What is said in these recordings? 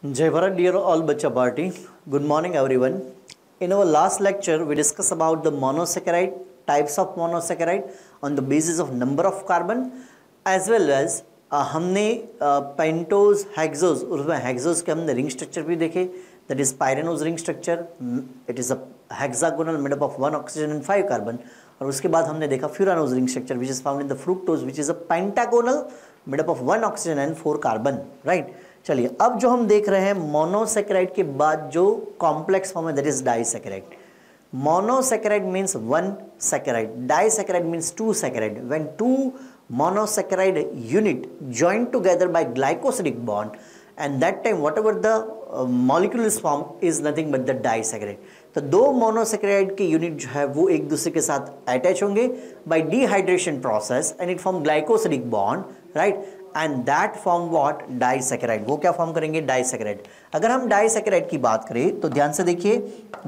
Jai Bharat, dear all Bacha party. Good morning, everyone. In our last lecture, we discussed about the monosaccharide, types of monosaccharide on the basis of number of carbon, as well as हमने pentose hexose उसमें hexose के हमने ring structure भी देखे, that is pyranose ring structure. It is a hexagonal made up of 1 oxygen and 5 carbon. और उसके बाद हमने देखा furanose ring structure which is found in the fructose which is a pentagonal made up of 1 oxygen and 4 carbon. Right. चलिए अब जो हम देख रहे हैं मोनोसैकेराइड के बाद जो कॉम्प्लेक्स फॉर्म है that is disaccharide. Monosaccharide means one saccharide. Disaccharide means two saccharide. When two monosaccharide unit join together by glycosidic bond, and that time whatever the molecule is formed is nothing but the disaccharide. तो दो monosaccharide के unit जो है वो एक दूसरे के साथ अटैच होंगे bye dehydration process and it form glycosidic bond. Right. And that form what? Disaccharide. वो क्या फॉर्म करेंगे? डाइसैकेराइड. अगर हम डाइसैकेराइड की बात करें तो ध्यान से देखिए,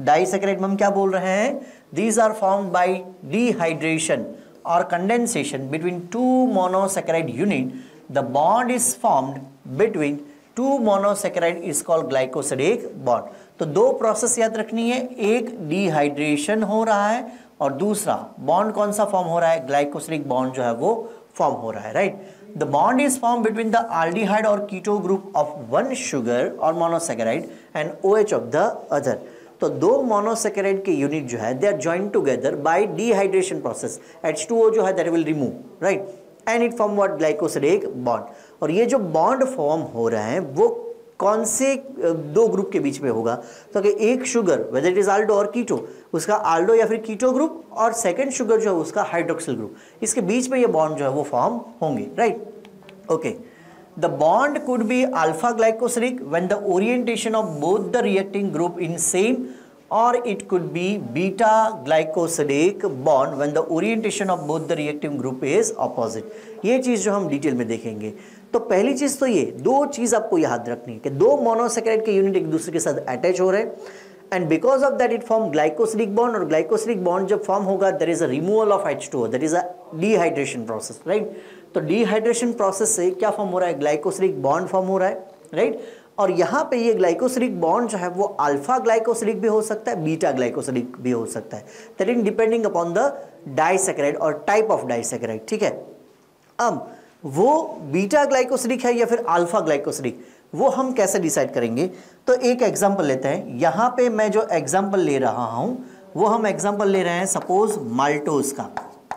डाइसैकेराइड में हम क्या बोल रहे हैं? These are formed by dehydration और condensation between two monosaccharide unit. The bond is formed between two monosaccharide is called glycosidic bond. तो दो प्रोसेस याद रखनी है, एक डिहाइड्रेशन हो रहा है और दूसरा बॉन्ड कौन सा फॉर्म हो रहा है? ग्लाइकोसिडिक बॉन्ड जो है वो फॉर्म हो रहा है. Right. The bond is formed between the aldehyde or keto group of one sugar or monosaccharide and OH of the other. तो दो monosaccharide के यूनिट जो है they are joined together by dehydration process. H2O जो है that will remove, right? And it form what? Glycosidic bond. और ये जो बॉन्ड फॉर्म हो रहे हैं वो कौन से दो ग्रुप के बीच में होगा? तो कि एक sugar weather it is Aldo और कीटो, उसका आल्डो या फिर कीटो ग्रुप, और सेकंड शुगर जो है उसका हाइड्रोक्सिल ग्रुप, इसके बीच में ये बॉन्ड जो है वो फॉर्म होंगे. Right. Okay. The bond could be alpha glycosidic when the orientation of both the reacting group in same, or it could be beta glycosidic bond when the orientation of both the reactive group is opposite. ये चीज जो हम detail में देखेंगे. तो पहली चीज तो ये दो चीज आपको याद रखनी है कि दो मोनोसैकेराइड के यूनिट एक दूसरे के साथ अटैच हो रहे हैं and because of that it form glycosidic bond. और ग्लाइकोसिडिक बॉन्ड जब फॉर्म होगा there is a removal of H2O, that is a dehydration process. Right. तो डिहाइड्रेशन प्रोसेस से क्या फॉर्म हो रहा है? ग्लाइकोसिडिक बॉन्ड फॉर्म हो रहा है. राइट. और यहाँ पे ये ग्लाइकोसिडिक बॉन्ड जो है वो अल्फा ग्लाइकोसिडिक भी हो सकता है, बीटा ग्लाइकोसिडिक भी हो सकता है. That is depending upon the disaccharide और टाइप ऑफ डाइसैकेराइड. ठीक है. अब वो बीटा ग्लाइकोसिडिक है या फिर अल्फा ग्लाइकोसिडिक, वो हम कैसे डिसाइड करेंगे? तो एक एग्जांपल लेते हैं. यहाँ पे मैं जो एग्जांपल ले रहा हूँ वो हम एग्जांपल ले रहे हैं सपोज माल्टोज का.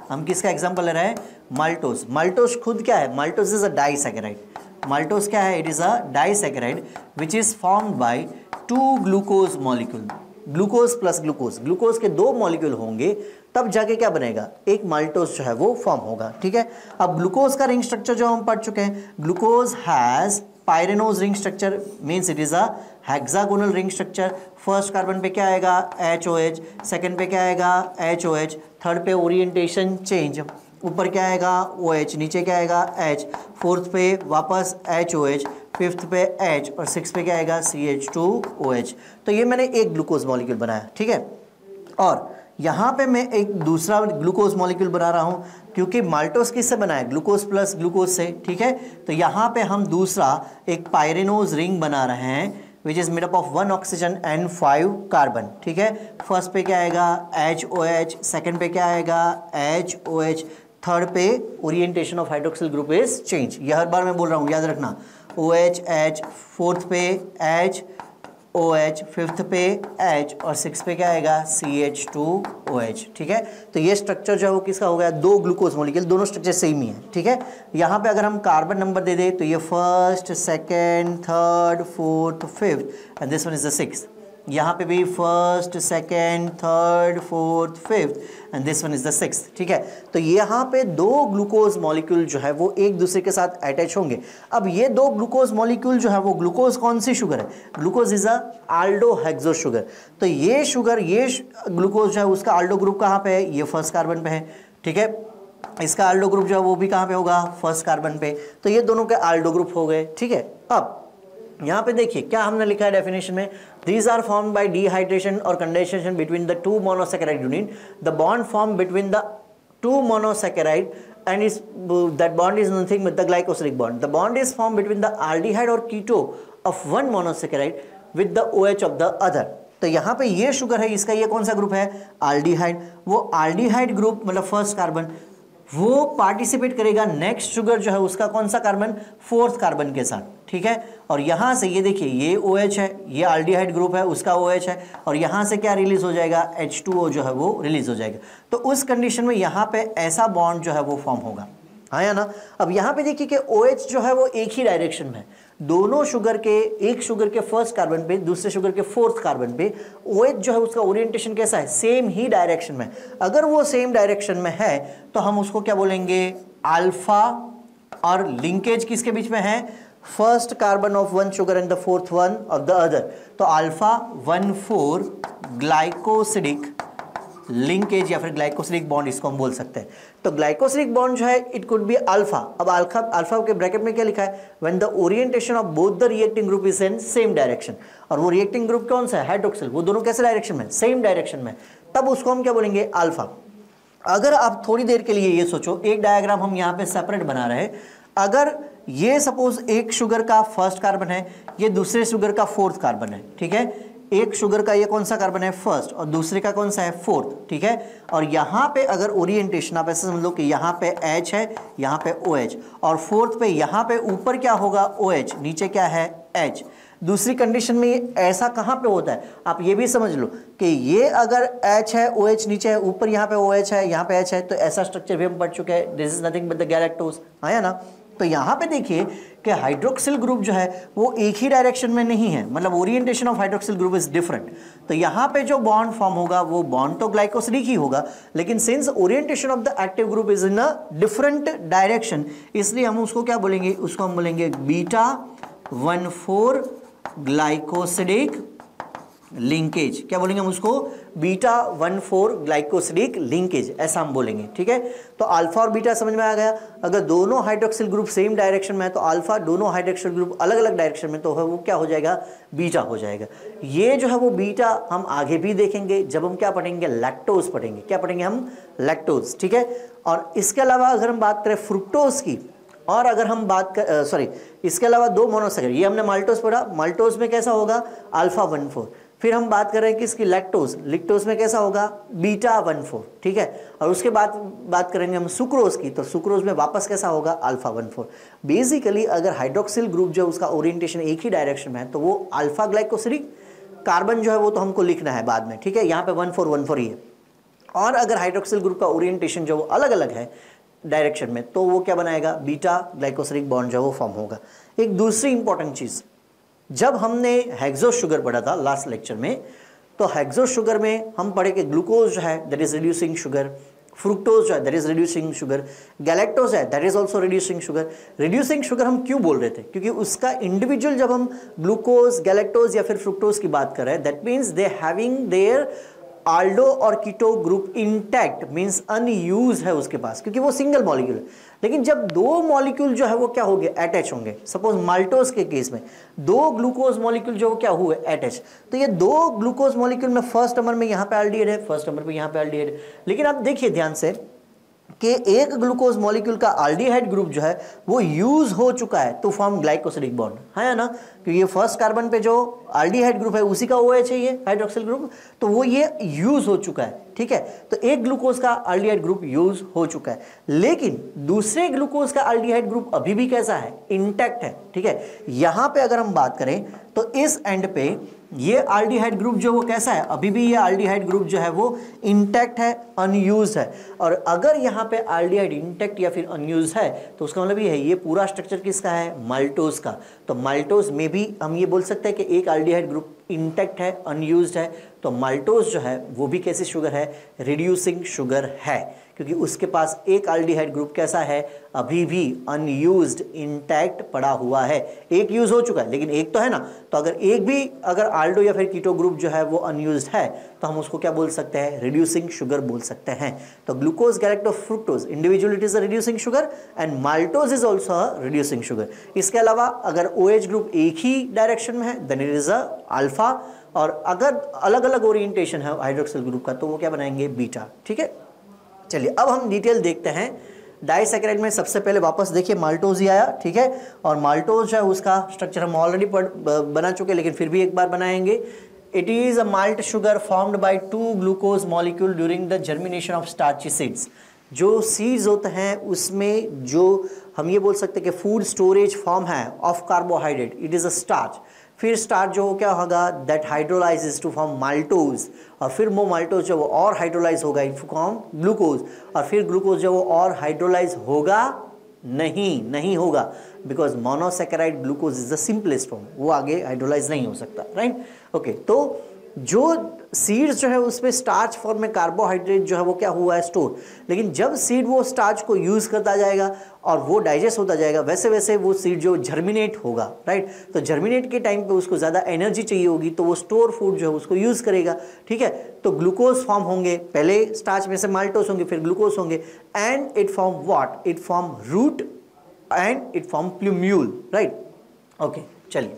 हम किसका एग्जांपल ले रहे हैं? माल्टोज. माल्टोज खुद क्या है? Maltose is a disaccharide. Maltose क्या है? It is a disaccharide which is formed by two glucose molecule. Glucose plus glucose, glucose के दो मॉलिक्यूल होंगे तब जाके क्या बनेगा? एक माल्टोज जो है वो फॉर्म होगा. ठीक है. अब ग्लूकोज का रिंग स्ट्रक्चर जो हम पढ़ चुके हैं, glucose has pyranose ring structure means it is a hexagonal ring structure. First carbon पे क्या आएगा? HOH. सेकंड पे क्या आएगा? HOH. थर्ड पे ओरिएंटेशन चेंज, ऊपर क्या आएगा? OH. नीचे क्या आएगा? H. फोर्थ पे वापस HOH. फिफ्थ पे H और सिक्स पे क्या आएगा? CH2OH. तो ये मैंने एक ग्लूकोज मॉलिक्यूल बनाया. ठीक है. और यहाँ पे मैं एक दूसरा ग्लूकोज मॉलिक्यूल बना रहा हूँ क्योंकि माल्टोज किससे बना है? ग्लूकोज प्लस ग्लूकोज से. ठीक है. तो यहाँ पे हम दूसरा एक पायरेनोज रिंग बना रहे हैं which is made up of 1 oxygen and 5 carbon. ठीक है. फर्स्ट पे क्या आएगा? HOH. सेकंड पे क्या आएगा? HOH. थर्ड पे orientation of hydroxyl group is change. यह हर बार मैं बोल रहा हूँ, याद रखना. OH. फोर्थ पे HOH. फिफ्थ पे H और सिक्स पे क्या आएगा? CH2OH. ठीक है. तो ये स्ट्रक्चर जो है वो किसका हो गया? दो ग्लूकोज मॉलिक्यूल, दोनों स्ट्रक्चर सेम ही है. ठीक है. यहाँ पे अगर हम कार्बन नंबर दे दे तो ये first, second, third, fourth, fifth and this one is the sixth. यहाँ पे भी first, second, third, fourth, fifth and this one is the sixth. ठीक है. तो यहाँ पे दो ग्लूकोज मॉलिक्यूल जो है वो एक दूसरे के साथ अटैच होंगे. अब ये दो ग्लूकोज मॉलिक्यूल जो है वो ग्लूकोज कौन सी शुगर है? Glucose is a Aldo hexo sugar. तो ये शुगर, ये ग्लूकोज जो है उसका आल्डो ग्रुप कहाँ पे है? ये फर्स्ट कार्बन पे है. ठीक है. इसका आल्डो ग्रुप जो है वो भी कहाँ पे होगा? फर्स्ट कार्बन पे. तो ये दोनों के आल्डो ग्रुप हो गए. ठीक है. अब यहाँ पे देखिए क्या हमने लिखा है डेफिनेशन में, these are formed by dehydration or condensation between the two monosaccharide unit. The bond formed between the two monosaccharide and is that bond is nothing but the glycosidic bond. The bond is formed between the aldehyde or keto of one monosaccharide with the OH of the other. तो यहाँ पे ये sugar है, इसका ये कौन सा group है, एल्डिहाइड। वो एल्डिहाइड ग्रुप मतलब फर्स्ट कार्बन वो पार्टिसिपेट करेगा नेक्स्ट शुगर जो है उसका कौन सा कार्बन, फोर्थ कार्बन के साथ, ठीक है। और यहाँ से ये देखिए ये OH है, ये एल्डिहाइड ग्रुप है उसका OH है, और यहाँ से क्या रिलीज हो जाएगा, H2O जो है वो रिलीज हो जाएगा। तो उस कंडीशन में यहाँ पे ऐसा बॉन्ड जो है वो फॉर्म होगा, हाँ या ना। अब यहाँ पे देखिए कि OH जो है वो एक ही डायरेक्शन में, दोनों शुगर के, एक शुगर के फर्स्ट कार्बन पे दूसरे शुगर के फोर्थ कार्बन पे OH जो है उसका ओरिएंटेशन कैसा है, सेम ही डायरेक्शन में। अगर वो सेम डायरेक्शन में है तो हम उसको क्या बोलेंगे, अल्फा। और लिंकेज किसके बीच में है, first carbon of one sugar and the fourth one of the other. तो अल्फा 1,4 ग्लाइकोसिडिक लिंकेज या फिर ग्लाइकोसिलिक बॉन्ड इसको हम बोल सकते हैं। तो ग्लाइकोसिलिक बॉन्ड जो है इट कुड बी अल्फा। अब अल्फा के ब्रैकेट में क्या लिखा है, when the orientation of both the reacting group is in same direction. और वो रिएक्टिंग ग्रुप कौन सा है, हाइड्रोक्सिल, वो दोनों कैसे डायरेक्शन में, सेम डायरेक्शन में, तब उसको हम क्या बोलेंगे, अल्फा। अगर आप थोड़ी देर के लिए ये सोचो, एक डायग्राम हम यहाँ पे सेपरेट बना रहे हैं। अगर ये सपोज एक शुगर का फर्स्ट कार्बन है, ये दूसरे शुगर का फोर्थ कार्बन है, ठीक है। एक शुगर का ये कौन सा कार्बन है, फर्स्ट, और दूसरे का कौन सा है, फोर्थ, ठीक है। और यहाँ पे अगर ओरिएंटेशन आप ऐसे समझ लो कि यहाँ पे H है, यहाँ पे OH, और फोर्थ पे यहाँ पे ऊपर क्या होगा, OH, नीचे क्या है, H। दूसरी कंडीशन में ऐसा कहाँ पे होता है, आप ये भी समझ लो कि ये अगर H है, OH नीचे है, ऊपर यहाँ पे OH है, यहाँ पे H है, तो ऐसा स्ट्रक्चर भी हम पढ़ चुके हैं, this is nothing but the galactose, है ना। तो यहाँ पे देखिए कि हाइड्रोक्सिल ग्रुप जो है वो एक ही डायरेक्शन में नहीं है, मतलब orientation of hydroxyl group is different. तो यहाँ पे जो बॉन्ड फॉर्म होगा वो बॉन्ड तो ग्लाइकोसिलिक ही होगा, लेकिन since orientation of the active group is in a different direction, इसलिए हम उसको क्या बोलेंगे, उसको हम बोलेंगे बीटा 1,4 ग्लाइकोसिलिक लिंकेज। क्या बोलेंगे हम उसको, बीटा 1,4 ग्लाइकोसिलिक लिंकेज, ऐसा हम बोलेंगे, ठीक है। तो अल्फा और बीटा समझ में आ गया। अगर दोनों हाइड्रोक्सिल ग्रुप सेम डायरेक्शन में है तो अल्फा, दोनों हाइड्रोक्सिल ग्रुप अलग अलग डायरेक्शन में तो है वो क्या हो जाएगा, बीटा हो जाएगा। ये जो है वो बीटा हम आगे भी देखेंगे जब हम क्या पढ़ेंगे, लैक्टोज पढ़ेंगे। क्या पढ़ेंगे हम, लैक्टोज, ठीक है। और इसके अलावा अगर हम बात करें फ्रुक्टोज की, और अगर हम बात कर इसके अलावा दो मोनोसेकेराइड, ये हमने माल्टोज पढ़ा, माल्टोज में कैसा होगा, अल्फा 1,4। फिर हम बात कर रहे हैं कि इसकी लैक्टोज, लिक्टोज में कैसा होगा, बीटा 1,4, ठीक है। और उसके बाद बात करेंगे हम सुक्रोज की, तो सुक्रोज में वापस कैसा होगा, अल्फा 1,4। बेसिकली अगर हाइड्रोक्सिल ग्रुप जो उसका ओरिएंटेशन एक ही डायरेक्शन में है तो वो अल्फा ग्लाइकोसिलिक कार्बन जो है वो तो हमको लिखना है बाद में, ठीक है। यहाँ पे 1,4 ही है। और अगर हाइड्रोक्सिल ग्रुप का ओरिएंटेशन जो वो अलग अलग है डायरेक्शन में, तो वो क्या बनाएगा, बीटा ग्लाइकोसिलिक बॉन्ड जो वो फॉर्म होगा। एक दूसरी इंपॉर्टेंट चीज, जब हमने हेक्सोस शुगर पढ़ा था लास्ट लेक्चर में, तो हेक्सोस शुगर में हम पढ़े कि ग्लूकोज जो है that is reducing sugar, fructose जो है that is reducing sugar, galactose है that is also reducing sugar. Reducing sugar हम क्यों बोल रहे थे, क्योंकि उसका इंडिविजुअल जब हम ग्लूकोज, गैलेक्टोज या फिर फ्रुक्टोज की बात कर रहे हैं, that means they having their aldo और keto group intact, means unused है उसके पास, क्योंकि वो सिंगल मॉलिक्यूल है। लेकिन जब दो मॉलिक्यूल जो है वो क्या होंगे, अटैच होंगे। सपोज माल्टोज के केस में दो ग्लूकोज मॉलिक्यूल जो क्या हुए, अटैच। तो ये दो ग्लूकोज मॉलिक्यूल में फर्स्ट नंबर में यहाँ पे एल्डिहाइड है, फर्स्ट नंबर पे यहाँ पे एल्डिहाइड है। लेकिन आप देखिए ध्यान से कि एक ग्लूकोज मॉलिक्यूल का एल्डिहाइड ग्रुप जो है वो यूज हो चुका है टू फॉर्म ग्लाइकोसिलिक बॉन्ड, है ना। क्योंकि ये फर्स्ट कार्बन पे जो एल्डिहाइड ग्रुप है उसी का OH है ये हाइड्रोक्सिल ग्रुप, तो वो ये यूज हो चुका है, ठीक है। तो एक ग्लूकोज का एल्डिहाइड ग्रुप यूज हो चुका है, लेकिन दूसरे ग्लूकोज का एल्डिहाइड ग्रुप अभी भी कैसा है, इंटैक्ट है, ठीक है। यहां पे अगर हम बात करें तो इस एंड पे ये एल्डिहाइड ग्रुप जो वो कैसा है, अभी भी ये एल्डिहाइड ग्रुप जो है वो इंटैक्ट है, अनयूज्ड है। और अगर यहाँ पे एल्डिहाइड इंटैक्ट या फिर अनयूज्ड है तो उसका मतलब ये है ये पूरा स्ट्रक्चर किसका है, माल्टोज का। तो माल्टोज में भी हम ये बोल सकते हैं कि एक एल्डिहाइड ग्रुप इंटैक्ट है, अनयूज्ड है। तो माल्टोज जो है वो भी कैसी शुगर है, रिड्यूसिंग शुगर है, क्योंकि उसके पास एक एल्डिहाइड ग्रुप कैसा है, अभी भी अनयूज्ड इंटैक्ट पड़ा हुआ है। एक यूज हो चुका है लेकिन एक तो है ना, तो अगर एक भी अगर आल्डो या फिर कीटो ग्रुप जो है वो अनयूज्ड है तो हम उसको क्या बोल सकते हैं, रिड्यूसिंग शुगर बोल सकते हैं। तो glucose, galactose, fructose individually it is a reducing sugar and maltose is also a reducing sugar. इसके अलावा अगर OH ग्रुप एक ही डायरेक्शन में है then it is a alpha, और अगर अलग अलग ओरिएंटेशन है हाइड्रोक्सिल ग्रुप का तो वो क्या बनाएंगे, बीटा, ठीक है। चलिए अब हम डिटेल देखते हैं डाइसैकेराइड में सबसे पहले वापस देखिए माल्टोज ही आया, ठीक है, और माल्टोज जो है उसका स्ट्रक्चर हम ऑलरेडी बना चुके, लेकिन फिर भी एक बार बनाएंगे। It is a malt sugar formed by 2 glucose molecule during the germination of starchy seeds. जो सीड्स होते हैं उसमें जो हम ये बोल सकते हैं कि फूड स्टोरेज फॉर्म है of carbohydrate, it is a starch. फिर स्टार्च जो क्या होगा, दैट हाइड्रोलाइजेस टू फॉर्म माल्टोज, और फिर वो माल्टोज जो वो और हाइड्रोलाइज होगा इन फॉर्म ग्लूकोज, और फिर ग्लूकोज जो वो और हाइड्रोलाइज होगा नहीं होगा, because monosaccharide glucose is the simplest form, वो आगे हाइड्रोलाइज नहीं हो सकता, राइट। ओके, तो जो सीड्स जो है उसमें स्टार्च फॉर्म में कार्बोहाइड्रेट जो है वो क्या हुआ है, स्टोर। लेकिन जब सीड वो स्टार्च को यूज करता जाएगा और वो डाइजेस्ट होता जाएगा, वैसे वैसे वो सीड जो जर्मिनेट होगा, राइट। तो जर्मिनेट के टाइम पे उसको ज़्यादा एनर्जी चाहिए होगी, तो वो स्टोर फूड जो है उसको यूज करेगा, ठीक है। तो ग्लूकोज फॉर्म होंगे, पहले स्टार्च में से माल्टोज होंगे, फिर ग्लूकोज होंगे, and it form what, it form root and it form plumule, right. Okay, चलिए।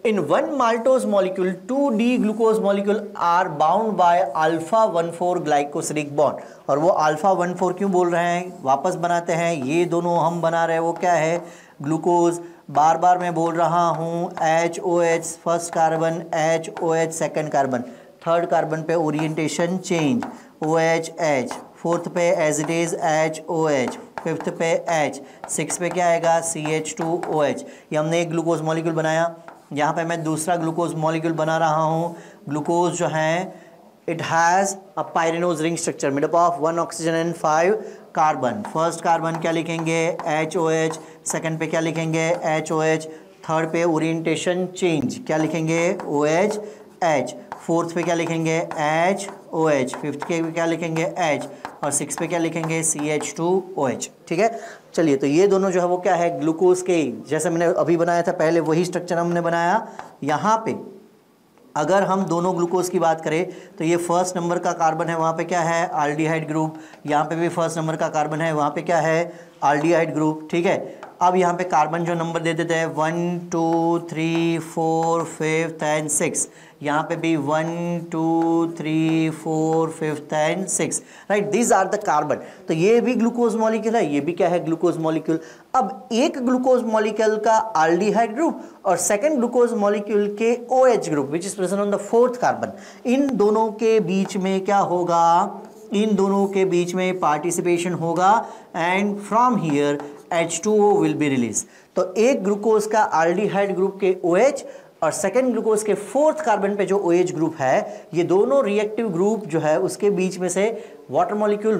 In one maltose molecule, 2 D-glucose molecule are bound by alpha 1,4 glycosidic bond। और वो alpha 1,4 क्यों बोल रहे हैं, वापस बनाते हैं, ये दोनों हम बना रहे हैं वो क्या है, ग्लूकोज। बार बार मैं बोल रहा हूँ HOH first carbon, HOH second carbon, third carbon पे ओरिएंटेशन चेंज, OH, फोर्थ पे as it is HOH, fifth पे H, सिक्स पे क्या आएगा CH2OH। ये हमने एक ग्लूकोज मॉलिक्यूल बनाया, यहाँ पे मैं दूसरा ग्लूकोज मॉलिक्यूल बना रहा हूँ। ग्लूकोज जो है it has a pyranose ring structure made up of 1 oxygen and 5 carbon. First carbon क्या लिखेंगे HOH, सेकंड पे क्या लिखेंगे HOH, थर्ड पे ओरिएंटेशन चेंज क्या लिखेंगे OH, फोर्थ पे क्या लिखेंगे HOH, फिफ्थ पे क्या लिखेंगे H, और सिक्स पे क्या लिखेंगे CH2OH, ठीक है। चलिए, तो ये दोनों जो है वो क्या है, ग्लूकोज के, जैसे मैंने अभी बनाया था पहले वही स्ट्रक्चर हमने बनाया। यहाँ पे अगर हम दोनों ग्लूकोज की बात करें तो ये फर्स्ट नंबर का कार्बन है, वहाँ पे क्या है आल्डिहाइड ग्रुप, यहाँ पे भी फर्स्ट नंबर का कार्बन है, वहाँ पे क्या है आल्डिहाइड ग्रुप, ठीक है। अब यहाँ पे कार्बन जो नंबर दे देते हैं 1 2 3 4 5 एंड 6, यहाँ पे भी 1 2 3 4 5 and 6, right, these are the carbon. तो ये भी ग्लूकोज मॉलिक्यूल है, ये भी क्या है ग्लूकोज मॉलिक्यूल। अब एक ग्लूकोज मॉलिक्यूल का आल्डिहाइड ग्रुप और सेकंड ग्लूकोज मॉलिक्यूल के OH group which is present on the fourth carbon, इन दोनों के बीच में क्या होगा, इन दोनों के बीच में पार्टिसिपेशन होगा, and from here H2O will be release. तो एक ग्लूकोज का आल्डिहाइड ग्रुप के OH और सेकेंड ग्लूकोज के फोर्थ कार्बन पे जो OH ग्रुप है, ये दोनों रिएक्टिव ग्रुप जो है उसके बीच में से water molecule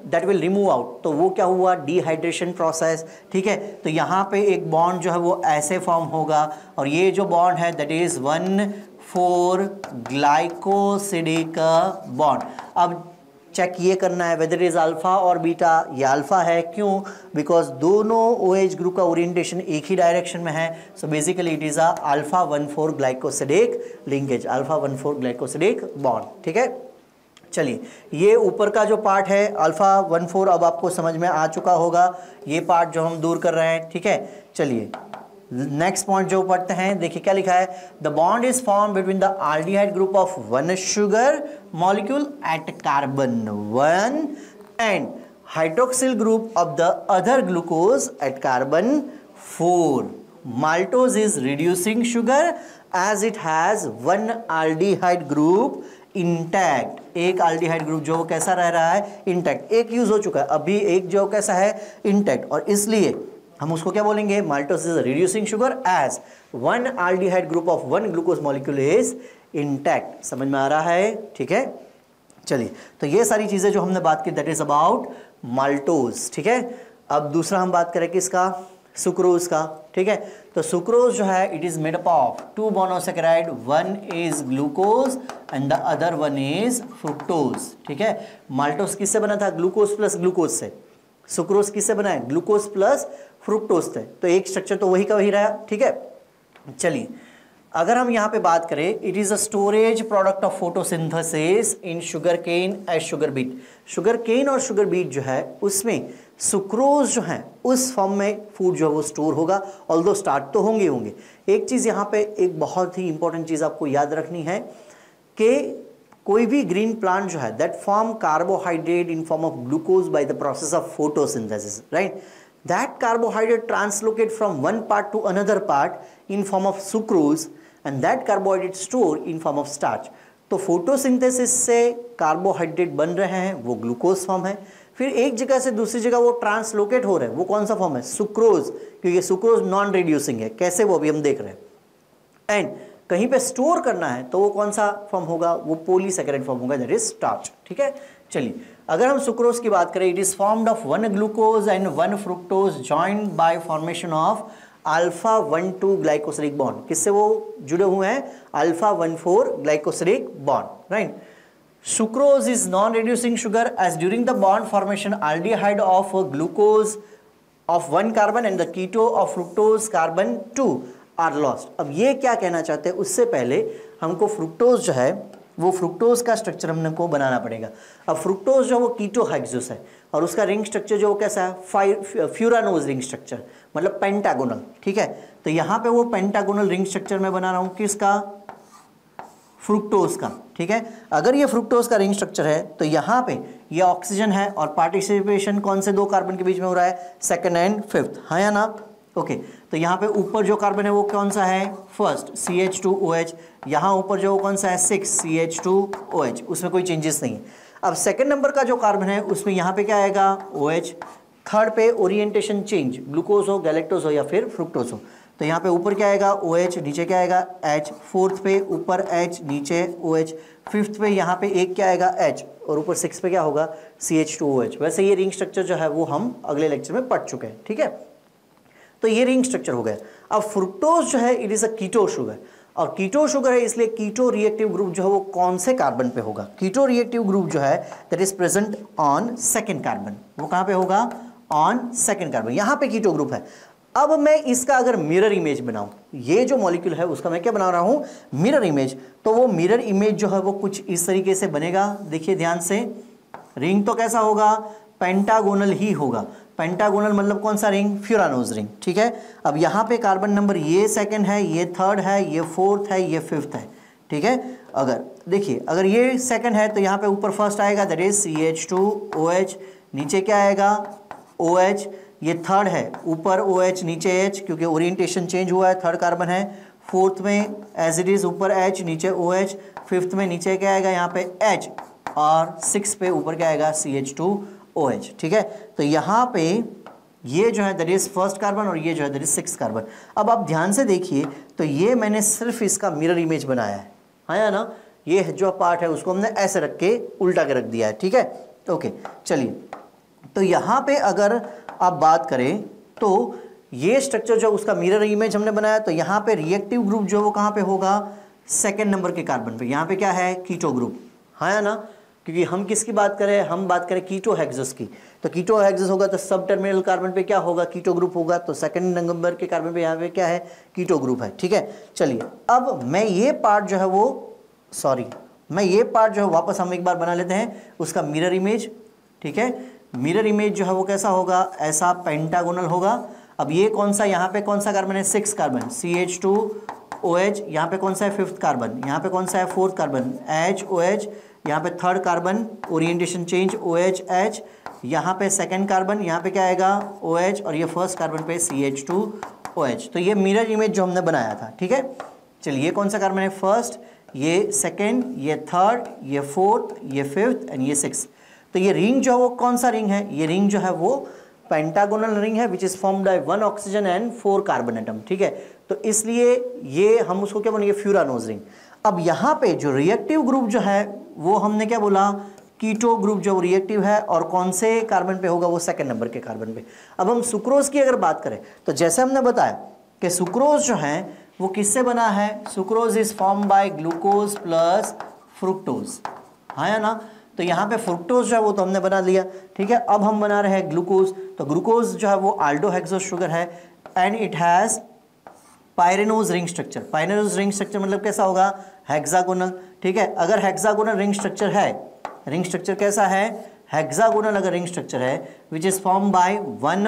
that will remove out, तो वो क्या हुआ डिहाइड्रेशन प्रोसेस, ठीक है। तो यहाँ पे एक बॉन्ड जो है वो ऐसे फॉर्म होगा, और ये जो बॉन्ड है दैट इज 1,4 ग्लाइकोसिडिक बॉन्ड। अब चेक ये करना है वेदर इज अल्फा और बीटा, ये अल्फा है, क्यों, बिकॉज दोनों OH ग्रुप का ओरिएंटेशन एक ही डायरेक्शन में है, so basically it is a alpha 1,4 glycosidic linkage, alpha 1,4 glycosidic bond, ठीक है। चलिए, ये ऊपर का जो पार्ट है अल्फा 1,4 अब आपको समझ में आ चुका होगा, ये पार्ट जो हम दूर कर रहे हैं, ठीक है। चलिए नेक्स्ट पॉइंट जो पढ़ते हैं, देखिए क्या लिखा है, the bond is form between the aldehyde group of 1 sugar molecule at carbon 1 and hydroxyl group of the other glucose at carbon 4. Maltose is reducing sugar as it has one aldehyde group intact. एक aldehyde group जो कैसा रह रहा है intact, एक use हो चुका है, अभी एक जो कैसा है intact, और इसलिए हम उसको क्या बोलेंगे, maltose is reducing sugar as one aldehyde group of one glucose molecule is intact. समझ में आ रहा है, ठीक है। चलिए, तो ये सारी चीजें जो हमने बात की दैट इज अबाउट माल्टोज, ठीक है। अब दूसरा हम बात करें किसका, सुक्रोज का, ठीक है। तो सुक्रोज जो है it is made up of 2 monosaccharide, one is glucose and the other one is fructose, ठीक है। माल्टोज किससे बना था, ग्लूकोज प्लस ग्लूकोज से। सुक्रोज किससे बना है, ग्लूकोज प्लस फ्रुक्टोज से, तो एक स्ट्रक्चर तो वही का वही रहा, ठीक है। चलिए, अगर हम यहाँ पे बात करें, it is a storage product of photosynthesis in sugarcane and sugar beet. Sugarcane और शुगर बीट जो है उसमें सुक्रोज जो है उस फॉर्म में फूड जो है वो स्टोर होगा, ऑल्दो स्टार्ट तो होंगे। एक चीज़ यहाँ पे एक बहुत ही इंपॉर्टेंट चीज़ आपको याद रखनी है कि कोई भी ग्रीन प्लांट जो है that form carbohydrate in form of glucose bye the process of photosynthesis, right? That carbohydrate translocate from one part two another part in form of sucrose and that carbohydrate store in form of starch. तो photosynthesis से carbohydrate बन रहे हैं, वो glucose form है, फिर एक जगह से दूसरी जगह वो ट्रांसलोकेट हो रहे हैं, वो कौन सा फॉर्म है? सुक्रोज, क्योंकि सुक्रोज नॉन रिड्यूसिंग है। कैसे, वो अभी हम देख रहे हैं। एंड कहीं पे स्टोर करना है तो वो कौन सा फॉर्म होगा? वो पॉलीसैकेराइड फॉर्म होगा, दैट इज स्टार्च। ठीक है, चलिए अगर हम सुक्रोज की बात करें, it is formed of 1 glucose and 1 fructose joined by formation of alpha 1,2 glycosilic bond. किससे वो जुड़े हुए हैं? Alpha 1,4 glycosilic bond, right? Sucrose is non-reducing sugar as during the bond formation aldehyde of glucose of 1 carbon and the keto of fructose carbon 2 are lost। अब ये क्या कहना चाहते हैं, उससे पहले हमको फ्रुक्टोज जो है वो फ्रुक्टोज का स्ट्रक्चर हमको बनाना पड़ेगा। अब फ्रुक्टोज जो वो कीटो हेक्सोस है और उसका रिंग स्ट्रक्चर जो कैसा है? फ्यूरानोज रिंग स्ट्रक्चर, मतलब पेंटागोनल। ठीक है, तो यहाँ पे वो पेंटागोनल रिंग स्ट्रक्चर मैं बना रहा हूँ, किसका? फ्रुक्टोज का। ठीक है, अगर ये फ्रुक्टोज का रिंग स्ट्रक्चर है तो यहाँ पे ये ऑक्सीजन है और पार्टिसिपेशन कौन से 2 कार्बन के बीच में हो रहा है? सेकंड एंड फिफ्थ, हाँ या ना? ओके, तो यहाँ पे ऊपर जो कार्बन है वो कौन सा है? First, CH2OH। यहाँ ऊपर जो कौन सा है? 6 CH2OH, उसमें कोई चेंजेस नहीं है। अब सेकंड नंबर का जो कार्बन है उसमें यहाँ पे क्या आएगा? OH। थर्ड पे ओरिएंटेशन चेंज, ग्लूकोज हो, गैलेक्टोज हो या फिर फ्रुक्टोज हो, तो यहाँ पे ऊपर क्या आएगा? OH, नीचे क्या आएगा? H। फोर्थ पे ऊपर H, नीचे OH। फिफ्थ पे यहाँ पे एक क्या आएगा? H, और ऊपर 6 पे क्या होगा? CH2OH। वैसे ये रिंग स्ट्रक्चर जो है वो हम अगले लेक्चर में पढ़ चुके हैं। ठीक है, तो ये रिंग स्ट्रक्चर हो गया। अब फ्रुक्टोज जो है it is a keto sugar, और कीटो शुगर है इसलिए कीटो रिएक्टिव ग्रुप जो है वो कौन से कार्बन पे होगा? कीटो रिएक्टिव ग्रुप जो है that is present on second carbon. वो कहाँ पे होगा? On second carbon. यहाँ पे कीटो ग्रुप है। अब मैं इसका अगर मिरर इमेज बनाऊं, ये जो मॉलिक्यूल है उसका मैं क्या बना रहा हूं? Mirror image. तो वो मिरर इमेज जो है वो कुछ इस तरीके से बनेगा। देखिए ध्यान से, रिंग तो कैसा होगा? पेंटागोनल ही होगा। पेंटागोनल मतलब कौन सा रिंग? Furanose ring. ठीक है, अब यहाँ पे कार्बन नंबर ये सेकंड है, ये थर्ड है, ये फोर्थ है, ये फिफ्थ है। ठीक है, अगर देखिए अगर ये सेकंड है तो यहाँ पे ऊपर फर्स्ट आएगा, दैट इज CH2OH। नीचे क्या आएगा? OH। ये थर्ड है, ऊपर OH नीचे H, क्योंकि ओरिएंटेशन चेंज हुआ है, थर्ड कार्बन है। फोर्थ में एज इट इज ऊपर H, नीचे OH। फिफ्थ में नीचे क्या आएगा? यहाँ पे H, और 6 पे ऊपर क्या आएगा? CH2OH। ठीक है, तो यहाँ पे ये जो है दैट इज फर्स्ट कार्बन और ये जो है दैट इज 6 कार्बन। अब आप ध्यान से देखिए, तो ये मैंने सिर्फ इसका मिरर इमेज बनाया है, हाँ या ना? ये जो पार्ट है उसको हमने ऐसे रख के उल्टा के रख दिया है। ठीक है, ओके, चलिए तो यहाँ पे अगर आप बात करें तो ये स्ट्रक्चर जो उसका मिरर इमेज हमने बनाया, तो यहाँ पे रिएक्टिव ग्रुप जो वो कहाँ पे होगा? सेकंड नंबर के कार्बन पे। यहाँ पे क्या है? कीटो ग्रुप, हाँ या ना? क्योंकि हम किसकी बात करें? हम बात करें कीटो हेक्सोस की। तो कीटो हेक्सोस होगा तो सब टर्मिनल कार्बन पे क्या होगा? कीटो ग्रुप होगा। तो सेकंड नंबर के कार्बन पे यहाँ पे क्या है? कीटो ग्रुप है। ठीक है, चलिए अब मैं ये पार्ट जो है वो वापस हम एक बार बना लेते हैं उसका मिरर इमेज। ठीक है, मिरर इमेज जो है वो कैसा होगा? ऐसा पेंटागोनल होगा। अब ये कौन सा, यहाँ पे कौन सा कार्बन है? 6 कार्बन, CH2OH। यहाँ पे कौन सा है? Fifth carbon. यहाँ पे कौन सा है? Fourth carbon, HOH। यहाँ पे third carbon, orientation change, OH-H। यहाँ पे सेकंड कार्बन, यहाँ पे क्या आएगा? OH, और ये फर्स्ट कार्बन पे CH2OH। तो ये मिरर इमेज जो हमने बनाया था। ठीक है, चलिए ये कौन सा कार्बन है? फर्स्ट, ये सेकेंड, ये थर्ड, ये फोर्थ, ये फिफ्थ एंड ये 6। तो ये रिंग जो है वो कौन सा रिंग है? ये रिंग जो है वो पेंटागोनल रिंग है which is formed by 1 oxygen and 4 carbon atom. ठीक है, तो इसलिए ये हम उसको क्या बोलेंगे? Furanose ring. अब यहाँ पे जो रिएक्टिव ग्रुप जो है वो हमने क्या बोला? कीटो ग्रुप जो रिएक्टिव है, और कौन से कार्बन पे होगा? वो सेकंड नंबर के कार्बन पे। अब हम सुक्रोज की अगर बात करें तो जैसे हमने बताया कि सुक्रोज जो है वो किससे बना है? Sucrose is form bye glucose plus fructose, हाँ या ना? तो यहाँ पे फ्रुक्टोज जो है वो तो हमने बना लिया। ठीक है, अब हम बना रहे हैं ग्लूकोज। तो ग्लूकोज जो है वो आल्डोहेक्सोस शुगर है and it has pyranose ring structure. Pyranose ring structure मतलब कैसा होगा? हेक्सागोनल। ठीक है, अगर हेक्सागोनल रिंग स्ट्रक्चर है, रिंग स्ट्रक्चर कैसा है? हेक्सागोनल अगर रिंग स्ट्रक्चर है विच is form by 1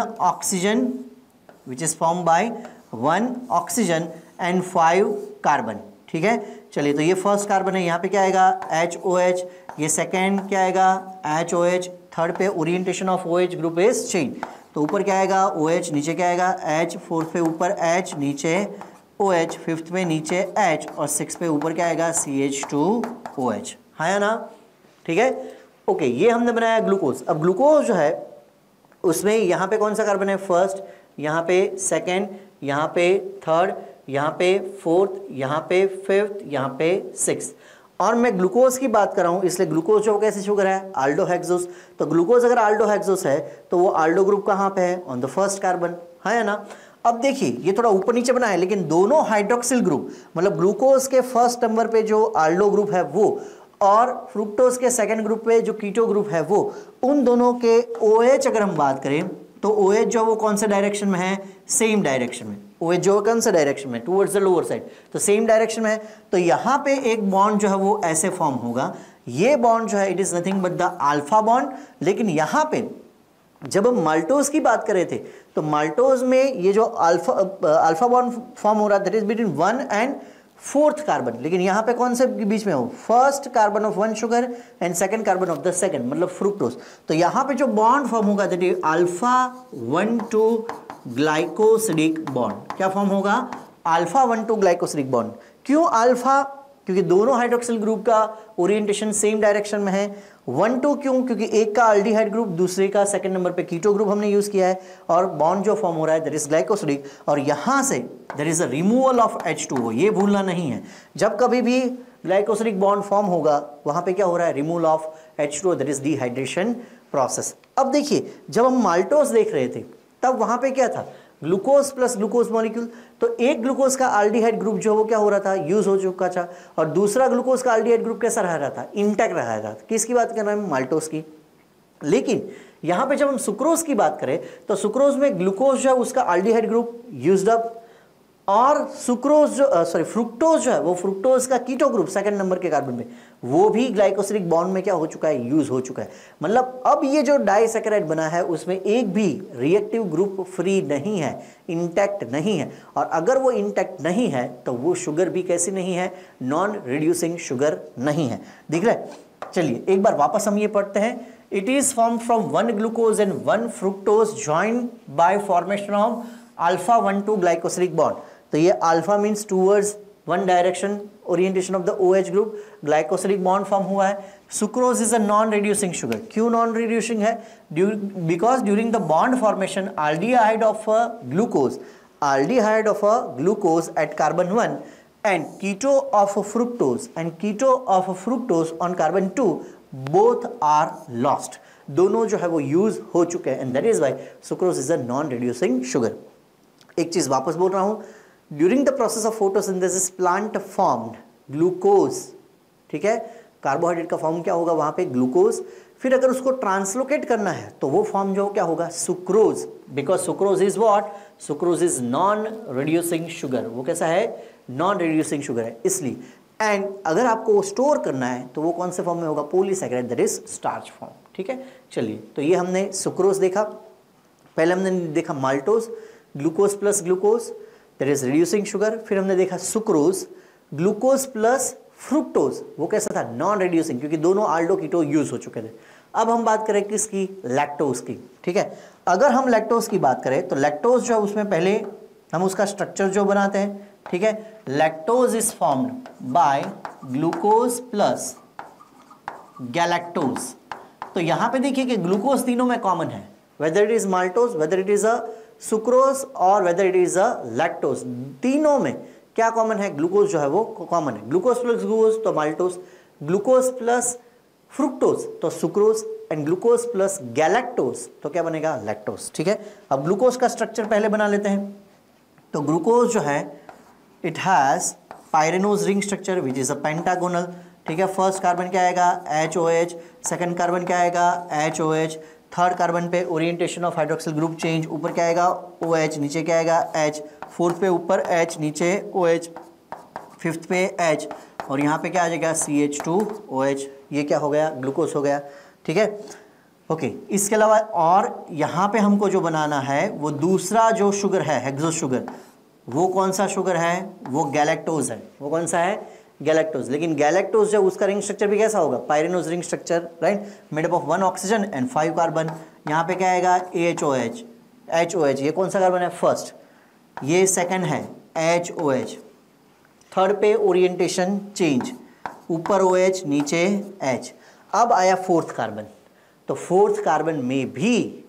oxygen and 5 carbon. ठीक है। चलिए तो ये फर्स्ट कार्बन है, यहाँ पे क्या आएगा HOH, ये सेकेंड क्या आएगा HOH, थर्ड पे orientation of OH group is change, तो ऊपर क्या आएगा OH, नीचे क्या आएगा H, फोर्थ पे ऊपर H, नीचे OH, फिफ्थ पे नीचे H और सिक्स पे ऊपर क्या आएगा CH2OH, है या ना, ठीक है। ओके, ये हमने बनाया ग्लूकोज। अब ग्लूकोज जो है उसमें यहाँ पे कौन सा कार्बन है, फर्स्ट, यहाँ पे सेकेंड, यहाँ पे थर्ड, यहाँ पे फोर्थ, यहाँ पे फिफ्थ, यहाँ पे सिक्स, और मैं ग्लूकोज की बात कर रहा हूँ इसलिए ग्लूकोज जो कैसे शुगर है आल्डोहेक्सोस, तो ग्लूकोज अगर आल्डोहेक्सोस है तो वो आल्डो ग्रुप कहाँ पे है, ऑन द फर्स्ट कार्बन, है ना। अब देखिए ये थोड़ा ऊपर नीचे बना है लेकिन दोनों हाइड्रोक्सिल ग्रुप, मतलब ग्लूकोज के फर्स्ट नंबर पे जो आल्डो ग्रुप है वो और फ्रुक्टोज के सेकंड ग्रुप पे जो कीटो ग्रुप है वो, उन दोनों के OH अगर हम बात करें तो OH जो वो कौन से डायरेक्शन में है, सेम डायरेक्शन में। OH जो कौन सा डायरेक्शन में, टुवर्ड्स द लोअर साइड, तो सेम डायरेक्शन में है, तो यहाँ पे एक बॉन्ड जो है वो ऐसे फॉर्म होगा। ये बॉन्ड जो है it is nothing but the alpha bond, लेकिन यहाँ पे जब हम माल्टोज की बात कर रहे थे तो माल्टोज में ये जो अल्फा बॉन्ड फॉर्म हो रहा है that is between 1 and fourth carbon, लेकिन यहाँ पे कौन से बीच में हो, first carbon of one sugar and second carbon of the second, मतलब फ्रुक्टोज। तो यहाँ पे जो बॉन्ड फॉर्म होगा that is alpha 1,2 glycosidic bond. क्या फॉर्म होगा, अल्फा 1,2 ग्लाइकोसिडिक बॉन्ड। क्यों अल्फा, क्योंकि दोनों हाइड्रोक्सिल ग्रुप का ओरिएंटेशन सेम डायरेक्शन में है। 1,2 क्यों, क्योंकि एक का अल्डिहाइड ग्रुप दूसरे का सेकंड नंबर पे कीटो ग्रुप हमने यूज किया है, और बॉन्ड जो फॉर्म हो रहा है दैट इज ग्लाइकोसिडिक, और यहां से there is a removal of H2O, ये भूलना नहीं है। जब कभी भी ग्लाइकोसिडिक बॉन्ड फॉर्म होगा वहां पे क्या हो रहा है, removal of H2O, that is dehydration process. अब देखिए जब हम माल्टोज देख रहे थे तब वहां पे क्या था, ग्लूकोज प्लस ग्लूकोज मॉलिक्यूल, तो एक ग्लूकोज का अल्डिहाइड ग्रुप जो वो क्या हो रहा था, यूज हो चुका था, और दूसरा ग्लूकोज का अल्डिहाइड ग्रुप कैसा रह रहा था, इंटैक्ट रह रहा था। किसकी बात कर रहे हैं, माल्टोज की। लेकिन यहां पे जब हम सुक्रोज की बात करें तो सुक्रोज में ग्लूकोज जो है उसका अल्डिहाइड ग्रुप यूज्ड अप, और सुक्रोज जो फ्रुक्टोज जो है वो फ्रुक्टोज का कीटो ग्रुप सेकंड नंबर के कार्बन में वो भी ग्लाइकोसिडिक बॉन्ड में क्या हो चुका है, यूज हो चुका है। मतलब अब ये जो डाइसैकेराइड बना है उसमें एक भी रिएक्टिव ग्रुप फ्री नहीं है, इंटैक्ट नहीं है, और अगर वो इंटैक्ट नहीं है तो वो शुगर भी कैसी नहीं है, नॉन रिड्यूसिंग शुगर नहीं है। दिख रहा है। चलिए एक बार वापस हम ये पढ़ते हैं। It is form from 1 glucose and 1 fructose joined bye formation of alpha 1,2 glycosidic bond. तो ये alpha means towards one direction orientation of the OH group, glycosidic bond form हुआ है। Sucrose is a non reducing sugar. क्यों non reducing है, because during the bond formation aldehyde of a glucose at carbon 1 and keto of fructose on carbon 2 both are lost। दोनों जो है वो use हो चुके हैं, and that is why sucrose is a non-reducing sugar। एक चीज वापस बोल रहा हूं, during the process of photosynthesis plant formed glucose, ठीक है, कार्बोहाइड्रेट का फॉर्म क्या होगा वहां पे, ग्लूकोज। फिर अगर उसको ट्रांसलोकेट करना है तो वो फॉर्म जो क्या होगा, sucrose, because sucrose is what, sucrose is non reducing sugar. वो कैसा है, नॉन रिड्यूसिंग शुगर है, इसलिए। एंड अगर आपको स्टोर करना है तो वो कौन से फॉर्म में होगा, polysaccharide, that is starch form, ठीक है। चलिए तो ये हमने सुक्रोज देखा, पहले हमने देखा maltose, glucose plus glucose that is reducing sugar. फिर हमने देखा सुक्रोज, ग्लूकोज प्लस फ्रुक्टोज, वो कैसा था, नॉन रिड्यूसिंग, क्योंकि दोनों आल्डो कीटो यूज हो चुके थे। अब हम बात करें किसकी, लैक्टोज की, ठीक है। अगर हम लैक्टोज की बात करें तो लैक्टोज जो है उसमें पहले हम उसका स्ट्रक्चर जो बनाते हैं, ठीक है। Lactose is formed by glucose plus galactose. तो यहां पे देखिए कि ग्लूकोज तीनों में कॉमन है, whether it is maltose, whether it is a sucrose और whether it is a lactose, तीनों में क्या कॉमन है, ग्लूकोज जो है वो कॉमन है। ग्लूकोज प्लस ग्लूकोज तो माल्टोज, ग्लूकोज प्लस फ्रुक्टोज तो sucrose, and glucose plus galactose तो क्या बनेगा, लैक्टोज, ठीक है। अब ग्लूकोज का स्ट्रक्चर पहले बना लेते हैं। तो ग्लूकोज जो है it has pyranose ring structure which is a pentagonal, ठीक है। फर्स्ट कार्बन क्या आएगा, HOH, सेकंड कार्बन क्या आएगा, HOH, थर्ड कार्बन पे orientation of hydroxyl group change, ऊपर क्या आएगा OH, नीचे क्या आएगा H, फोर्थ पे ऊपर H, नीचे OH, फिफ्थ पे H, और यहाँ पे क्या आ जाएगा CH2OH। ये क्या हो गया, ग्लूकोज हो गया, ठीक है। ओके, इसके अलावा और यहाँ पे हमको जो बनाना है वो दूसरा जो शुगर है, हेक्सो शुगर, वो कौन सा शुगर है, वो गैलेक्टोज है। वो कौन सा है, गैलेक्टोज। लेकिन गैलेक्टोज जो उसका रिंग स्ट्रक्चर भी कैसा होगा, pyranose ring structure, right, made up of 1 oxygen and 5 carbon. यहाँ पे क्या आएगा, AHOH, HOH, ये कौन सा कार्बन है, फर्स्ट, ये सेकंड है HOH, थर्ड पे ओरिएंटेशन चेंज, ऊपर OH नीचे H। अब आया फोर्थ कार्बन, तो फोर्थ कार्बन में भी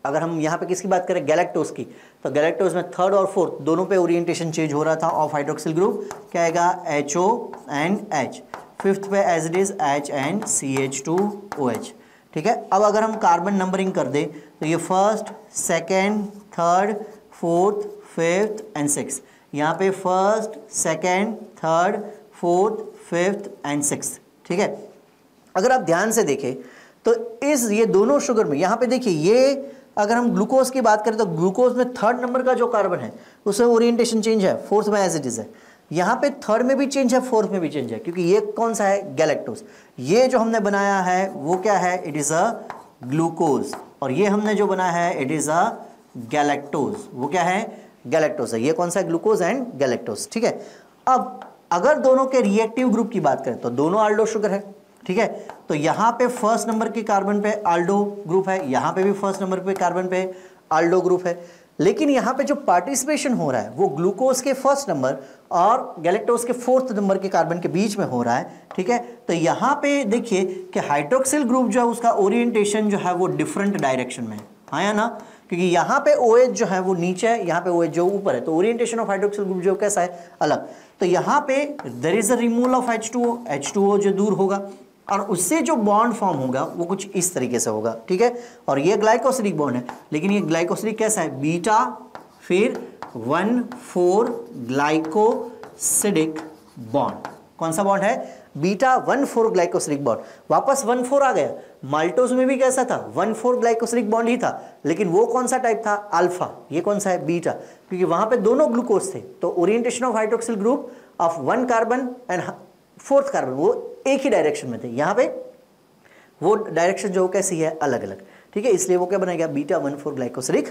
अगर हम यहाँ पे किसकी बात करें, गैलेक्टोज की, तो गैलेक्टोज में थर्ड और फोर्थ दोनों पे ओरिएंटेशन चेंज हो रहा था ऑफ हाइड्रोक्सिल ग्रुप, क्या आएगा, HO एंड H। फिफ्थ पे as it is H and CH2OH, ठीक है। अब अगर हम कार्बन नंबरिंग कर दें तो ये first, second, third, fourth, fifth and six, यहाँ पे first, second, third, fourth, fifth and six, ठीक है। अगर आप ध्यान से देखें तो ये दोनों शुगर में, यहाँ पे देखिए, ये अगर हम ग्लूकोज की बात करें तो ग्लूकोज में थर्ड नंबर का जो कार्बन है उसमें ओरिएंटेशन चेंज है, फोर्थ में एज इट इज है। यहाँ पे थर्ड में भी चेंज है, फोर्थ में भी चेंज है, क्योंकि ये कौन सा है, गैलेक्टोज। ये जो हमने बनाया है वो क्या है, इट इज अ ग्लूकोज, और ये हमने जो बनाया है इट इज अ गैलेक्टोज। वो क्या है, गैलेक्टोज है। ये कौन सा है, ग्लूकोज एंड गैलेक्टोज, ठीक है। अब अगर दोनों के रिएक्टिव ग्रुप की बात करें तो दोनों आल्डो शुगर है, ठीक है। तो यहाँ पे फर्स्ट नंबर के कार्बन पे आल्डो ग्रुप है, यहाँ पे भी फर्स्ट नंबर पे कार्बन पे आल्डो ग्रुप है। लेकिन यहाँ पे जो पार्टिसिपेशन हो रहा है वो ग्लूकोज के फर्स्ट नंबर और गैलेक्टोज के फोर्थ नंबर के कार्बन के बीच में हो रहा है, ठीक है। तो यहाँ पे देखिए कि हाइड्रोक्सिल ग्रुप जो है उसका ओरिएंटेशन जो है वो डिफरेंट डायरेक्शन में है, हाँ या ना, क्योंकि यहाँ पे OH जो है वो नीचे है, यहाँ पे OH जो ऊपर है, तो ओरिएंटेशन ऑफ हाइड्रोक्सिल ग्रुप जो कैसा है, अलग। तो यहाँ पे there is a removal of H2O जो दूर होगा, और उससे जो बॉन्ड फॉर्म होगा वो कुछ इस तरीके से होगा, ठीक है। और ये ग्लाइकोसिलिक बॉन्ड है, लेकिन ये ग्लाइकोसिलिक कैसा है, बीटा फिर 1,4 ग्लाइकोसिलिक बॉन्ड। कौन सा बॉन्ड है, बीटा 1,4 ग्लाइकोसिलिक बॉन्ड। वापस 1,4 आ गया। माल्टोज में भी कैसा था, 1,4 ग्लाइकोसिलिक बॉन्ड ही था, लेकिन वो कौन सा टाइप था, अल्फा। ये कौन सा है, बीटा, क्योंकि वहां पे दोनों ग्लूकोज थे। तो orientation of hydroxyl group of 1 carbon and fourth carbon वो एक ही डायरेक्शन में थे, यहाँ पे वो डायरेक्शन जो कैसी है, अलग अलग, ठीक है। इसलिए वो क्या बनाएगा, बीटा 1,4 ग्लाइकोसिलिक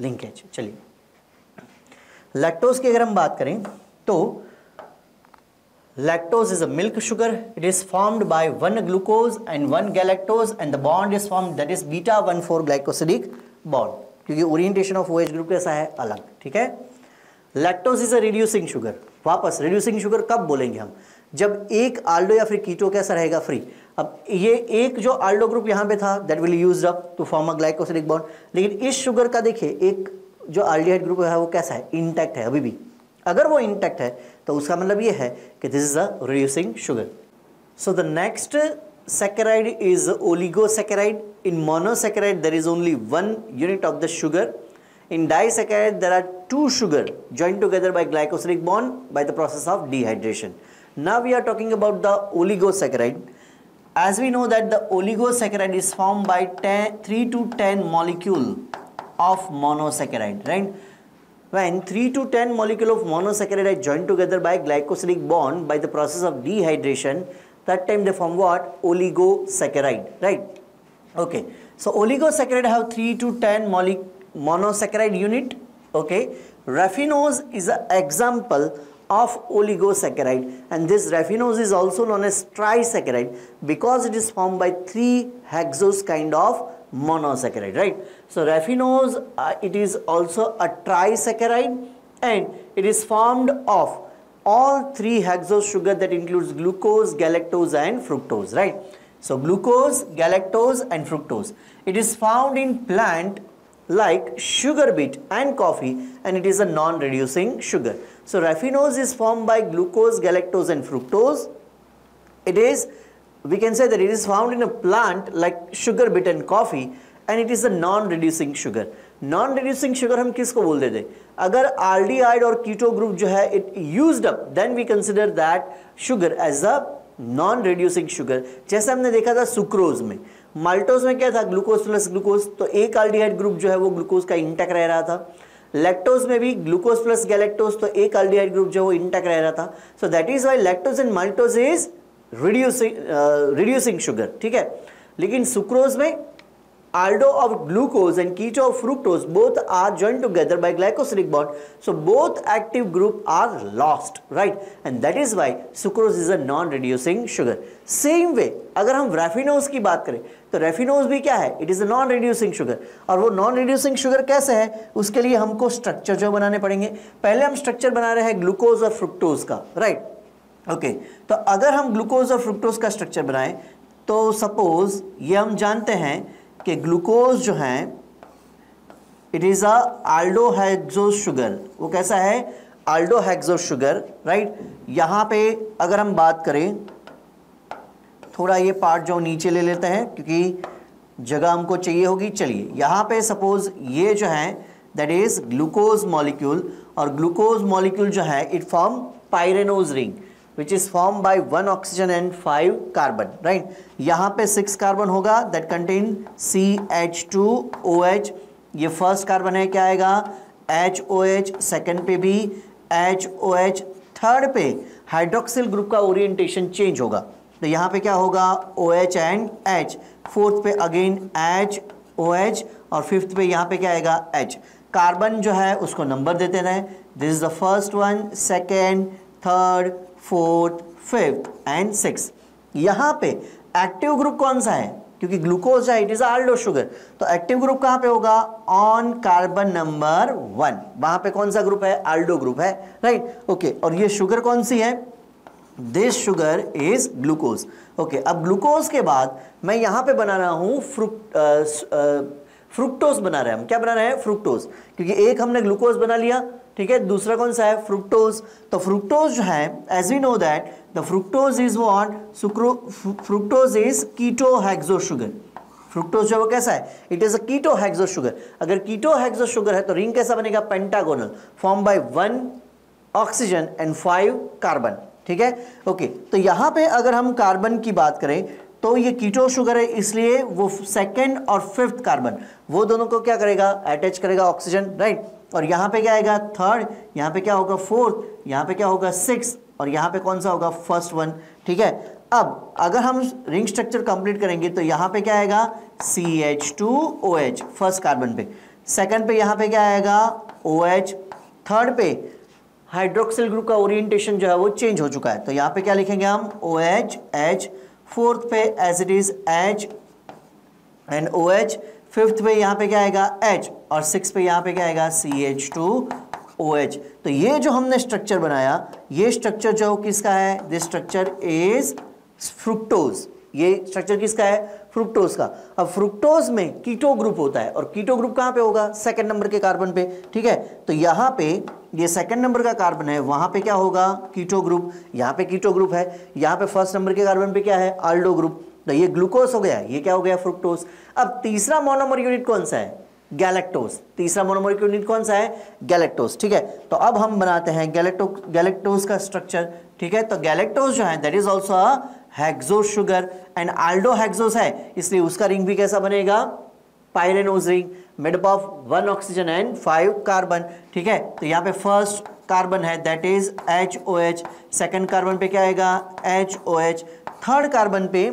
लिंकेज। चलिए लैक्टोज की अगर हम बात करें तो lactose is a milk sugar. It is formed by 1 glucose and 1 galactose and the bond is formed, that is beta 1,4 glycosidic bond, क्योंकि ओरिएंटेशन ऑफ OH ग्रुप कैसा है, अलग, ठीक है। Lactose is a reducing sugar. वापस reducing sugar कब बोलेंगे हम, जब एक आल्डो या फिर कीटो कैसा रहेगा, फ्री। अब ये एक जो आल्डो ग्रुप यहाँ पे था that will used up to form a glycosilic bond, लेकिन इस शुगर का देखिए एक जो एल्डिहाइड ग्रुप है वो कैसा है, इंटैक्ट है अभी भी। अगर वो इंटैक्ट है तो उसका मतलब ये है कि this is a reducing sugar. So the next saccharide is oligosaccharide. In monosaccharide there is only one unit of the sugar. In disaccharide there are 2 sugar joined together by glycosidic bond by the process of dehydration. Now we are talking about the oligosaccharide. As we know that the oligosaccharide is formed by 3 to 10 molecule of monosaccharide, right? When 3 to 10 molecule of monosaccharide are joined together by glycosidic bond by the process of dehydration, that time they form what? Oligosaccharide, right? Okay, so oligosaccharide have 3 to 10 monosaccharide unit. Okay, raffinose is an example of oligosaccharide, and this raffinose is also known as trisaccharide because it is formed by 3 hexose kind of monosaccharide, right? So raffinose it is also a trisaccharide and it is formed of all 3 hexose sugar that includes glucose, galactose and fructose, right? So glucose, galactose and fructose. It is found in plant like sugar beet and coffee and it is a non-reducing sugar. So raffinose is formed by glucose, galactose and fructose. It is, we can say that it is found in a plant like sugar beet and coffee and it is a non-reducing sugar. Non-reducing sugar हम किसको बोल देते, अगर aldehyde और keto group जो है it used up, then we consider that sugar as a non-reducing sugar. जैसे हमने देखा था सुक्रोज में, माल्टोज में क्या था, ग्लूकोज प्लस ग्लूकोज, तो एक aldehyde ग्रुप जो है वो ग्लूकोज का इंटैक्ट रह रहा था। लैक्टोज में भी ग्लूकोज प्लस गैलेक्टोज, तो एक aldehyde ग्रुप जो है वो इंटैक्ट रह रहा था। So that is why lactose and maltose is reducing sugar, ठीक है। लेकिन सुक्रोज में aldo of glucose and keto of fructose both are joined together by glycosidic bond, so both active group are lost, right? And that is why sucrose is a non-reducing sugar. Same way अगर हम raffinose की बात करें तो raffinose भी क्या है, it is a non-reducing sugar. और वो non-reducing sugar कैसे है, उसके लिए हमको स्ट्रक्चर जो बनाने पड़ेंगे. पहले हम स्ट्रक्चर बना रहे हैं ग्लूकोज और फ्रुक्टोज का, राइट? ओके, तो अगर हम ग्लूकोज और फ्रुक्टोज का स्ट्रक्चर बनाएं तो सपोज ये हम जानते हैं कि ग्लूकोज जो है इट इज अ आल्डोहेक्सोस शुगर. वो कैसा है, आल्डोहेक्सोस शुगर, राइट? यहां पे अगर हम बात करें, थोड़ा ये पार्ट जो नीचे ले लेते हैं क्योंकि जगह हमको चाहिए होगी. चलिए यहां पे सपोज ये जो है दैट इज ग्लूकोज मॉलिक्यूल, और ग्लूकोज मॉलिक्यूल जो है it form pyranose ring which is formed by 1 oxygen and 5 carbon, right? यहाँ पे 6 कार्बन होगा that contain CH2OH. ये फर्स्ट कार्बन है, क्या आएगा HOH, सेकंड पे भी HOH, थर्ड पे हाइड्रोक्सिल ग्रुप का ओरिएंटेशन चेंज होगा तो यहाँ पे क्या होगा OH एंड H, फोर्थ पे अगेन HOH और फिफ्थ पे यहाँ पे क्या आएगा H. कार्बन जो है उसको नंबर देते रहे, this is the first one, second, third, fourth, fifth and six. यहाँ पे एक्टिव ग्रुप कौन सा है, क्योंकि ग्लूकोज है इट इज आल्डो शुगर, तो एक्टिव ग्रुप कहाँ पे होगा, ऑन कार्बन नंबर 1. वहां पे कौन सा ग्रुप है, आल्डो ग्रुप है, राइट? ओके, और ये शुगर कौन सी है, this sugar is glucose. Okay, अब ग्लूकोज के बाद मैं यहाँ पे बना रहा हूँ फ्रुक्टोज बना रहे हैं हम. क्या बना रहे हैं, फ्रुक्टोज, क्योंकि एक हमने ग्लूकोज बना लिया, ठीक है, दूसरा कौन सा है, फ्रुक्टोज. तो फ्रुक्टोज जो है as we know that the fructose is what, fructose is ketohexose sugar. Fructose जो है वो कैसा है, it is a ketohexose sugar. अगर कीटोहेक्सो शुगर है तो रिंग कैसा बनेगा, pentagonal, form by 1 oxygen and 5 carbon, ठीक है. ओके, तो यहाँ पे अगर हम कार्बन की बात करें तो ये कीटो शुगर है, इसलिए वो सेकेंड और फिफ्थ कार्बन वो दोनों को क्या करेगा, अटैच करेगा ऑक्सीजन, राइट? और यहाँ पे क्या आएगा, थर्ड, यहाँ पे क्या होगा, फोर्थ, यहाँ पे क्या होगा, सिक्स, और यहाँ पे कौन सा होगा, फर्स्ट वन, ठीक है. अब अगर हम रिंग स्ट्रक्चर कंप्लीट करेंगे तो यहाँ पे क्या आएगा, CH2OH फर्स्ट कार्बन पे, सेकंड पे यहाँ पे क्या आएगा, OH, थर्ड पे हाइड्रोक्सिल ग्रुप का ओरिएंटेशन जो है वो चेंज हो चुका है तो यहाँ पे क्या लिखेंगे हम, OH, H, फोर्थ पे as it is H and OH, fifth पे यहाँ पे क्या आएगा H, और सिक्स पे यहाँ पे क्या आएगा CH2OH. तो ये जो हमने स्ट्रक्चर बनाया, ये स्ट्रक्चर जो किसका है, दिस स्ट्रक्चर इज फ्रुक्टोज. ये स्ट्रक्चर किसका है, फ्रुक्टोज का. अब फ्रुक्टोज में कीटो ग्रुप होता है, और कीटो ग्रुप कहाँ पे होगा, सेकंड नंबर के कार्बन पे, ठीक है. तो यहाँ पे ये सेकंड नंबर का कार्बन है, वहां पे क्या होगा, कीटो ग्रुप. यहाँ पे कीटो ग्रुप है, यहाँ पे फर्स्ट नंबर के कार्बन पे क्या है, आल्डो ग्रुप. तो ये ग्लूकोज हो गया, ये क्या हो गया, फ्रुक्टोज. अब तीसरा मोनोमर यूनिट कौन सा है, गैलेक्टोज. तीसरा मोनोमर यूनिट कौन सा है, गैलेक्टोज, ठीक है. तो अब हम बनाते हैं गैलेक्टोज का स्ट्रक्चर, ठीक है. तो गैलेक्टोज जो है that is also a hexose sugar and aldohexose है, इसलिए उसका रिंग भी कैसा बनेगा, pyranose ring, made up of 1 oxygen and 5 carbon, ठीक है. तो यहाँ पे फर्स्ट कार्बन है that is HOH, second carbon पे क्या आएगा, HOH, थर्ड कार्बन पे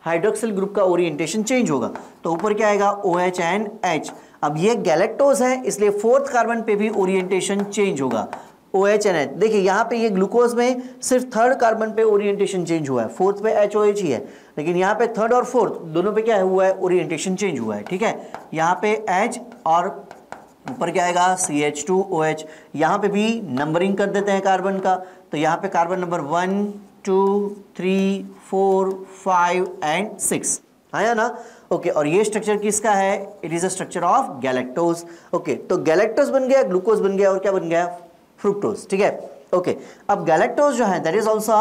हाइड्रोक्सिल ग्रुप का ओरिएंटेशन चेंज होगा तो ऊपर क्या आएगा, OH एंड H. अब ये गैलेक्टोज है इसलिए फोर्थ कार्बन पे भी ओरिएंटेशन चेंज होगा, OH एंड H. देखिए यहाँ पे ये ग्लूकोज में सिर्फ थर्ड कार्बन पे ओरिएंटेशन चेंज हुआ है, फोर्थ पे HOH ही है, लेकिन यहाँ पे थर्ड और फोर्थ दोनों पे क्या हुआ है, ओरिएंटेशन चेंज हुआ है, ठीक है. यहाँ पे H और ऊपर क्या आएगा, CH2OH. यहाँ पे भी नंबरिंग कर देते हैं कार्बन का, तो यहाँ पे कार्बन नंबर 1, 2, 3, 4, 5 एंड 6 आया ना. ओके, और ये स्ट्रक्चर किसका है, it is a structure of galactose. Okay, तो गैलेक्टोज बन गया, ग्लूकोज बन गया, और क्या बन गया, फ्रुक्टोज, ठीक है. ओके, अब गैलेक्टोज जो है दैट इज ऑल्सो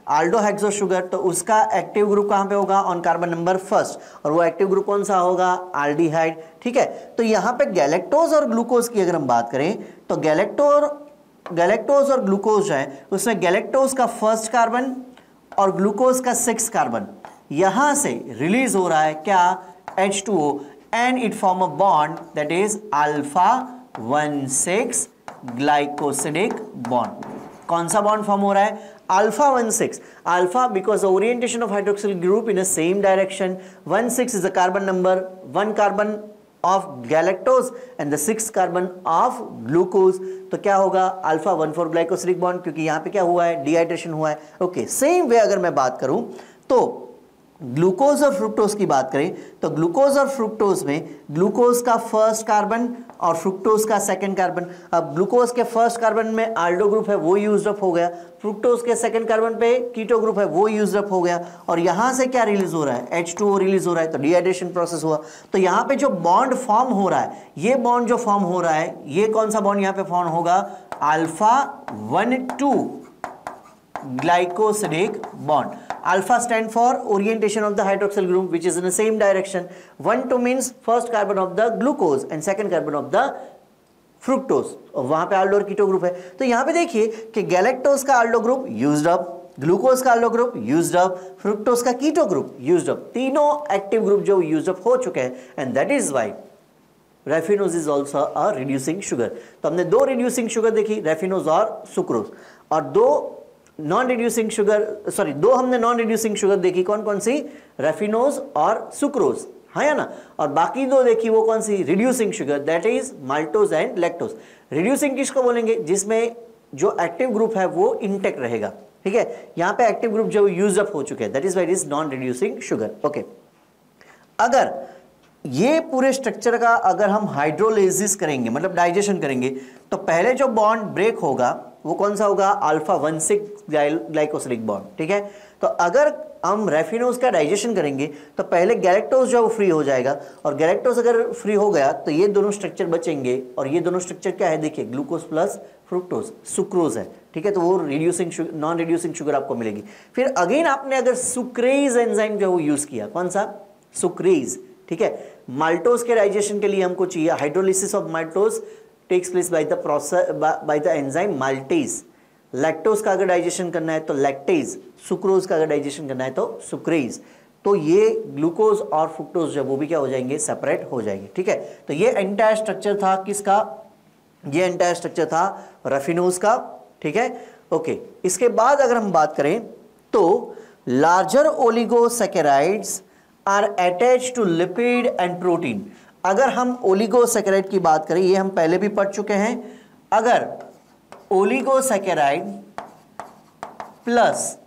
आल्डोहेक्सोस शुगर, तो उसका एक्टिव ग्रुप कहाँ पे होगा, ऑन कार्बन नंबर फर्स्ट, और वो एक्टिव ग्रुप कौन सा होगा, आल्डिहाइड, ठीक है. तो यहाँ पे गैलेक्टोज और ग्लूकोज की अगर हम बात करें तो गैलेक्टोज और ग्लूकोज है, उसमें गैलेक्टोज का फर्स्ट कार्बन और ग्लूकोज का 6 कार्बन यहां से रिलीज हो रहा है क्या, H2O, and it form a bond that is alpha 1,6 glycosidic bond. कौन सा बॉन्ड फॉर्म हो रहा है, alpha 1,6, alpha because the orientation of hydroxyl group in a same direction. 1,6 is the carbon number, 1 carbon of galactose and the 6 carbon of glucose. तो क्या होगा alpha 1,4 glycosilic bond, क्योंकि यहाँ पे क्या हुआ है, डिहाइड्रेशन हुआ है. ओके, सेम वे अगर मैं बात करूं तो ग्लूकोज और फ्रुक्टोज की बात करें तो ग्लूकोज और फ्रुक्टोज में ग्लूकोज का फर्स्ट कार्बन और फ्रुक्टोज का सेकंड कार्बन. अब ग्लूकोज के फर्स्ट कार्बन में आल्डो ग्रुप है वो यूज्ड अप हो गया, फ्रुक्टोज के सेकंड कार्बन पे कीटो ग्रुप है वो यूज्ड अप हो गया, और यहां से क्या रिलीज हो रहा है, H2O रिलीज हो रहा है, तो डिहाइड्रेशन प्रोसेस हुआ. तो यहाँ पे जो बॉन्ड फॉर्म हो रहा है, ये बॉन्ड जो फॉर्म हो रहा है, ये कौन सा बॉन्ड यहाँ पे फॉर्म होगा, alpha 1,2 glycosidic bond. Alpha stand for orientation of the hydroxyl group which is in the same direction. 1,2 means first carbon of the glucose and second carbon of the fructose. और वहां पे Aldo और keto group है. तो यहां पे देखिए कि गैलेक्टोज का aldo group used up, glucose का aldo group used up, fructose का कीटो ग्रुप यूज्ड अप. तीनों एक्टिव ग्रुप जो यूज्ड अप हो चुके हैं, and that is why raffinose is also a reducing sugar. तो हमने दो रिड्यूसिंग शुगर देखी, रेफिनोज और सुक्रोज, और दो नॉन रिड्यूसिंग शुगर, सॉरी दो हमने नॉन रिड्यूसिंग शुगर देखी, कौन कौन सी, रेफिनोज और सुक्रोज, है ना. और बाकी दो देखी वो कौन सी, reducing sugar, that is maltose and lactose. Reducing किसको बोलेंगे, जिसमें जो एक्टिव ग्रुप है वो इंटेक्ट रहेगा. ठीक है, यहां पे एक्टिव ग्रुप जो यूज अप हो चुके हैं, that is why it is non reducing sugar. Okay, अगर ये पूरे स्ट्रक्चर का अगर हम हाइड्रोलाइसिस करेंगे, मतलब डाइजेशन करेंगे, तो पहले जो बॉन्ड ब्रेक होगा वो कौन सा होगा, अल्फा 1,6 ग्लाइकोसिलिक बॉन्ड. ठीक है, तो अगर हम रेफिनोज का डाइजेशन करेंगे तो पहले गैलेक्टोज जो फ्री हो जाएगा, और गैलेक्टोज अगर फ्री हो गया तो ये दोनों स्ट्रक्चर बचेंगे, और ये दोनों स्ट्रक्चर क्या है, देखिए ग्लूकोज प्लस फ्रुक्टोज, सुक्रोज है. ठीक है, तो वो रिड्यूसिंग नॉन रिड्यूसिंग शुगर आपको मिलेगी. फिर अगेन आपने अगर सुक्रेज एंजाइम जो यूज किया, कौन सा, सुक्रेज. ठीक है, माल्टोज के डाइजेशन के लिए हमको चाहिए hydrolysis of maltose takes place by the process by the enzyme maltase. Lactose का अगर डाइजेशन करना है तो लैक्टेज, सुक्रोज का अगर डाइजेशन करना है तो सुक्रेज. तो ये ग्लूकोज और फ्रुक्टोज जब वो भी क्या हो जाएंगे, सेपरेट हो जाएंगे. ठीक है, तो ये एंटायर स्ट्रक्चर था किसका, ये एंटायर स्ट्रक्चर था रेफिनोज का. ठीक है, ओके. इसके बाद अगर हम बात करें तो larger oligosaccharides are attached to lipid and protein. अगर हम ओलिगोसैकेराइड की बात करें, ये हम पहले भी पढ़ चुके हैं, अगर ओलिगोसैकेराइड प्लस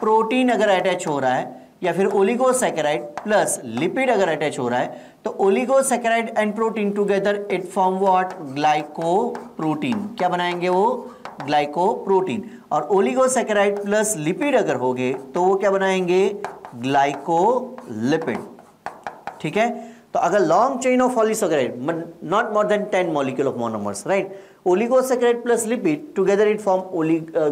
प्रोटीन अगर अटैच हो रहा है, या फिर ओलिगोसैकेराइड प्लस लिपिड अगर अटैच हो रहा है, तो oligosaccharide and protein together it form what, glycoprotein. क्या बनाएंगे वो, ग्लाइकोप्रोटीन. और ओलिगोसैकेराइड प्लस लिपिड अगर होंगे तो वो क्या बनाएंगे, ग्लाइकोलिपिड. ठीक है, तो अगर long chain of polysaccharide, not more than 10 molecule of monomers, right, oligosaccharide plus lipid together it form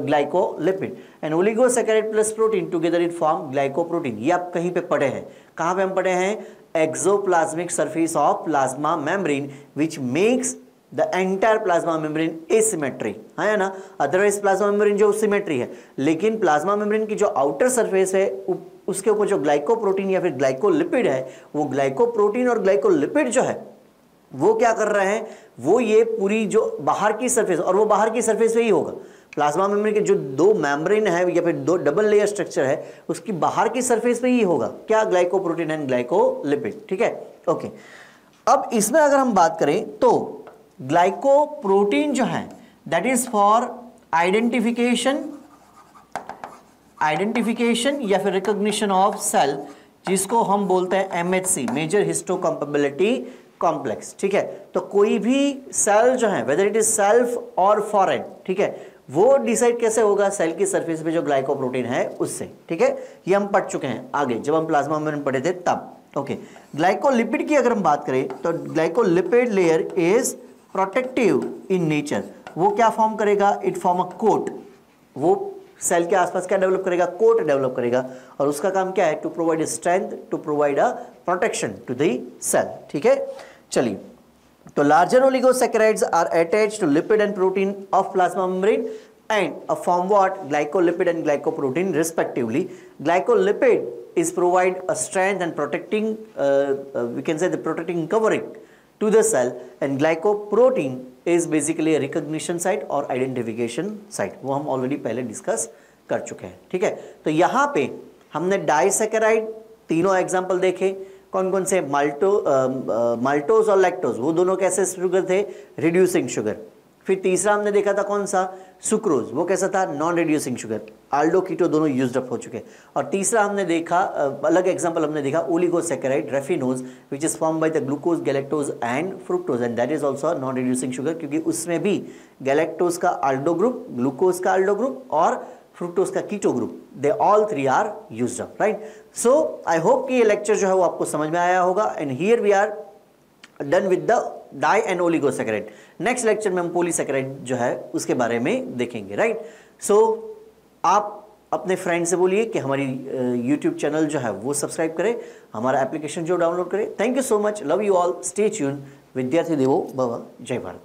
glycolipid, and oligosaccharide plus protein together it form glycoprotein. ये आप कहीं पे पढ़े हैं, कहां पे हम पढ़े हैं, exoplasmic surface of plasma membrane which makes the entire plasma membrane asymmetry, है ना. अदरवाइज प्लाज्मा मेम्ब्रेन जो सिमेट्री है, लेकिन प्लाज्मा मेम्ब्रेन की जो आउटर सरफेस है उसके ऊपर जो ग्लाइकोप्रोटीन या फिर ग्लाइकोलिपिड है, वो ग्लाइकोप्रोटीन और ग्लाइकोलिपिड जो है वो क्या कर रहे हैं, वो ये पूरी जो बाहर की सरफेस, और वो बाहर की सरफेस पे ही होगा, प्लाज्मा मेम्ब्रेन के जो दो मेम्ब्रेन है या फिर दो डबल लेयर स्ट्रक्चर है उसकी बाहर की सरफेस पे ही होगा, क्या, ग्लाइकोप्रोटीन एंड ग्लाइकोलिपिड. ठीक है, ओके. अब इसमें अगर हम बात करें तो ग्लाइकोप्रोटीन जो है दैट इज फॉर आइडेंटिफिकेशन या फिर रिकॉग्निशन ऑफ सेल, जिसको हम बोलते हैं MHC, मेजर हिस्टोकम्पेबिलिटी कॉम्प्लेक्स. ठीक है, तो कोई भी सेल जो है वेदर इट इज सेल्फ और फॉरेन, ठीक है, वो डिसाइड कैसे होगा, सेल की सरफेस पे जो ग्लाइकोप्रोटीन है उससे. ठीक है, ये हम पढ़ चुके हैं आगे जब हम प्लाज्मा मेम्ब्रेन पढ़े थे तब. ओके, ग्लाइकोलिपिड की अगर हम बात करें तो glycolipid layer is protective in nature. वो क्या फॉर्म करेगा, इट फॉर्म अ कोट. वो सेल के आसपास क्या डेवलप करेगा, कोट डेवलप करेगा, और उसका काम क्या है, to provide strength, to provide a protection to the cell. ठीक है, चलिए. तो larger oligosaccharides are attached to lipid and protein of plasma membrane and form what, glycolipid and glycoprotein respectively. Glycolipid is provide a strength and protecting we can say the protecting covering to the cell, and glycoprotein is basically a recognition site or identification site. वो हम already पहले discuss कर चुके हैं। ठीक है, तो यहाँ पे हमने डाइसैकेराइड तीनों एग्जाम्पल देखे, कौन कौन से, माल्टोज और लैक्टोज, वो दोनों कैसे शुगर थे, रिड्यूसिंग शुगर। फिर तीसरा हमने देखा था कौन सा, सुक्रोज, वो कैसा था, नॉन रिड्यूसिंग शुगर। आल्डो कीटो दोनों यूज्ड अप हो चुके हैं। और तीसरा हमने देखा, अलग एग्जांपल हमने देखा, oligosaccharide raffinose which is form by the glucose, galactose and fructose, and that is also non reducing sugar, क्योंकि उसमें भी गैलेक्टोज का आल्डो ग्रुप, ग्लूकोज का आल्डो ग्रुप और फ्रुक्टोज का keto group, they all three are used up, right. So I hope कि ये lecture जो है वो आपको समझ में आया होगा। And here we are done with the di and oligosaccharide. Next lecture में हम पॉलीसैकेराइड जो है उसके बारे में देखेंगे, राइट। सो आप अपने फ्रेंड से बोलिए कि हमारी यूट्यूब चैनल जो है वो सब्सक्राइब करें, हमारा एप्लीकेशन जो डाउनलोड करें। Thank you so much, love you all, stay tune. विद्यार्थी देवो भव, जय भारत।